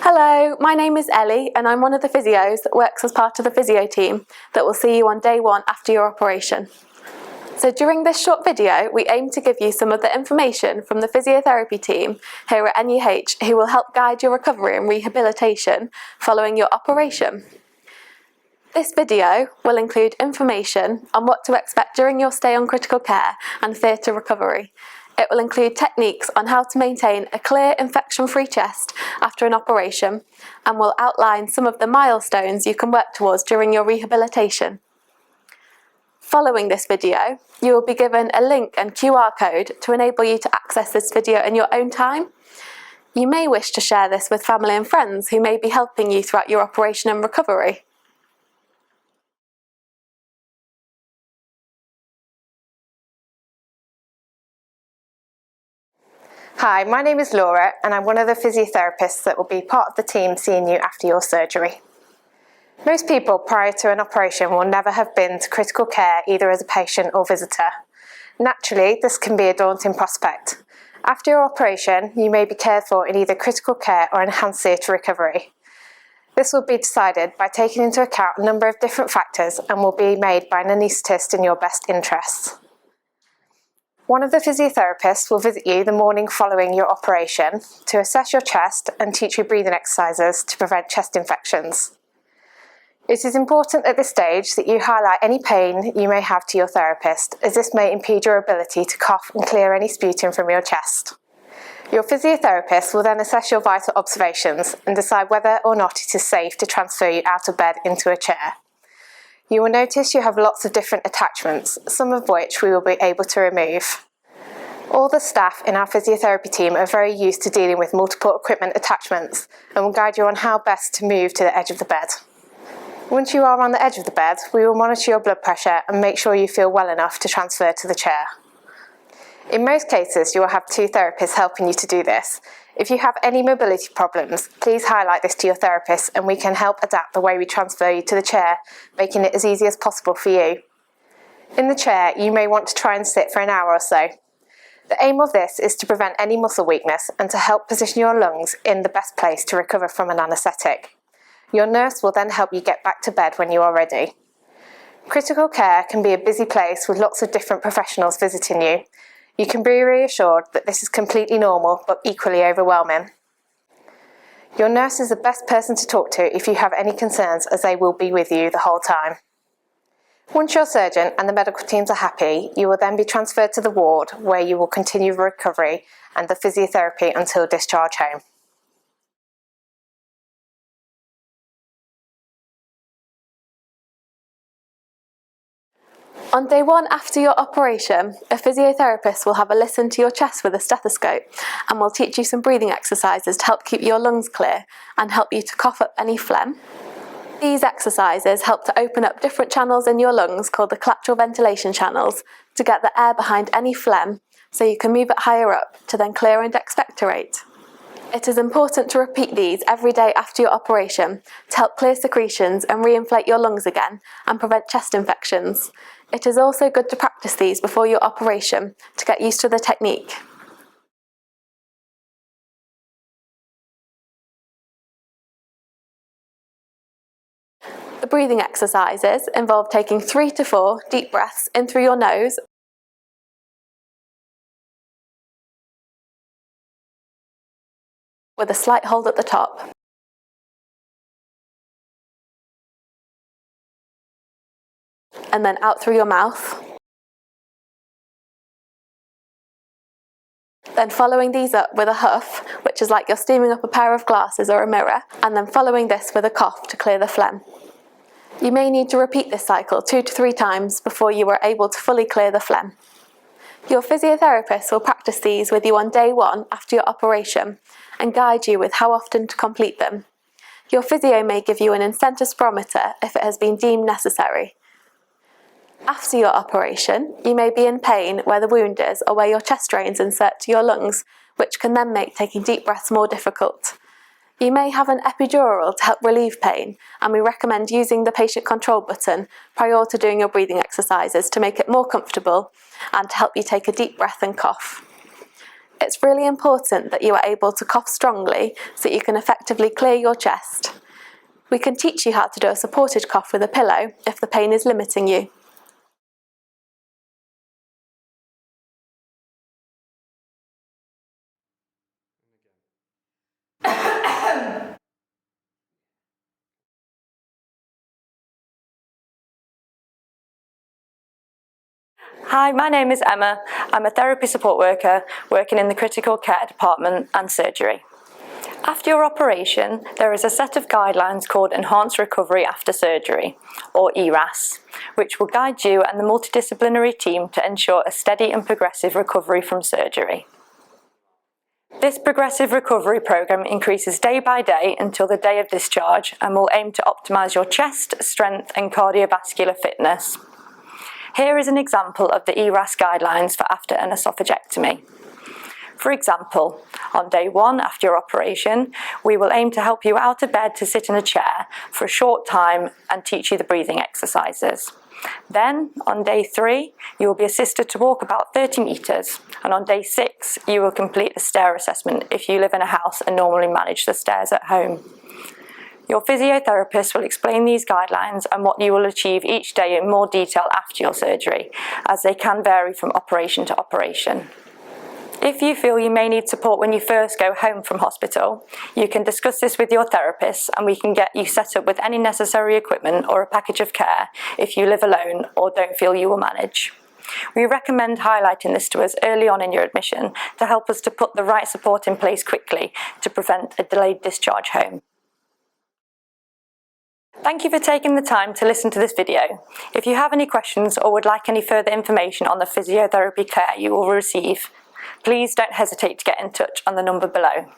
Hello, my name is Ellie and I'm one of the physios that works as part of the physio team that will see you on day one after your operation. So during this short video, we aim to give you some of the information from the physiotherapy team here at NUH who will help guide your recovery and rehabilitation following your operation. This video will include information on what to expect during your stay on critical care and theatre recovery. It will include techniques on how to maintain a clear, infection-free chest after an operation and will outline some of the milestones you can work towards during your rehabilitation. Following this video, you will be given a link and QR code to enable you to access this video in your own time. You may wish to share this with family and friends who may be helping you throughout your operation and recovery. Hi, my name is Laura and I'm one of the physiotherapists that will be part of the team seeing you after your surgery. Most people prior to an operation will never have been to critical care either as a patient or visitor. Naturally, this can be a daunting prospect. After your operation, you may be cared for in either critical care or enhanced theatre recovery. This will be decided by taking into account a number of different factors and will be made by an anaesthetist in your best interests. One of the physiotherapists will visit you the morning following your operation to assess your chest and teach you breathing exercises to prevent chest infections. It is important at this stage that you highlight any pain you may have to your therapist, as this may impede your ability to cough and clear any sputum from your chest. Your physiotherapist will then assess your vital observations and decide whether or not it is safe to transfer you out of bed into a chair. You will notice you have lots of different attachments, some of which we will be able to remove. All the staff in our physiotherapy team are very used to dealing with multiple equipment attachments and will guide you on how best to move to the edge of the bed. Once you are on the edge of the bed, we will monitor your blood pressure and make sure you feel well enough to transfer to the chair. In most cases, you will have two therapists helping you to do this. If you have any mobility problems, please highlight this to your therapist and we can help adapt the way we transfer you to the chair, making it as easy as possible for you. In the chair, you may want to try and sit for an hour or so. The aim of this is to prevent any muscle weakness and to help position your lungs in the best place to recover from an anaesthetic. Your nurse will then help you get back to bed when you are ready. Critical care can be a busy place with lots of different professionals visiting you. You can be reassured that this is completely normal but equally overwhelming. Your nurse is the best person to talk to if you have any concerns, as they will be with you the whole time. Once your surgeon and the medical teams are happy, you will then be transferred to the ward where you will continue recovery and the physiotherapy until discharge home. On day one after your operation, a physiotherapist will have a listen to your chest with a stethoscope and will teach you some breathing exercises to help keep your lungs clear and help you to cough up any phlegm. These exercises help to open up different channels in your lungs called the collateral ventilation channels to get the air behind any phlegm so you can move it higher up to then clear and expectorate. It is important to repeat these every day after your operation to help clear secretions and re-inflate your lungs again and prevent chest infections. It is also good to practice these before your operation to get used to the technique. The breathing exercises involve taking 3 to 4 deep breaths in through your nose with a slight hold at the top. And then out through your mouth. Then following these up with a huff, which is like you're steaming up a pair of glasses or a mirror, and then following this with a cough to clear the phlegm. You may need to repeat this cycle 2 to 3 times before you are able to fully clear the phlegm. Your physiotherapist will practice these with you on day one after your operation and guide you with how often to complete them. Your physio may give you an incentive spirometer if it has been deemed necessary. After your operation, you may be in pain where the wound is or where your chest drains insert to your lungs, which can then make taking deep breaths more difficult. You may have an epidural to help relieve pain, and we recommend using the patient control button prior to doing your breathing exercises to make it more comfortable and to help you take a deep breath and cough. it's really important that you are able to cough strongly so you can effectively clear your chest. We can teach you how to do a supported cough with a pillow if the pain is limiting you. Hi, my name is Emma. I'm a therapy support worker working in the critical care department and surgery. After your operation, there is a set of guidelines called Enhanced Recovery After Surgery, or ERAS, which will guide you and the multidisciplinary team to ensure a steady and progressive recovery from surgery. This progressive recovery programme increases day by day until the day of discharge and will aim to optimise your chest, strength and cardiovascular fitness. Here is an example of the ERAS guidelines for after an esophagectomy. For example, on day 1 after your operation, we will aim to help you out of bed to sit in a chair for a short time and teach you the breathing exercises. Then, on day 3, you will be assisted to walk about 30 metres, and on day 6, you will complete a stair assessment if you live in a house and normally manage the stairs at home. Your physiotherapist will explain these guidelines and what you will achieve each day in more detail after your surgery, as they can vary from operation to operation. If you feel you may need support when you first go home from hospital, you can discuss this with your therapist and we can get you set up with any necessary equipment or a package of care if you live alone or don't feel you will manage. We recommend highlighting this to us early on in your admission to help us to put the right support in place quickly to prevent a delayed discharge home. Thank you for taking the time to listen to this video. If you have any questions or would like any further information on the physiotherapy care you will receive, please don't hesitate to get in touch on the number below.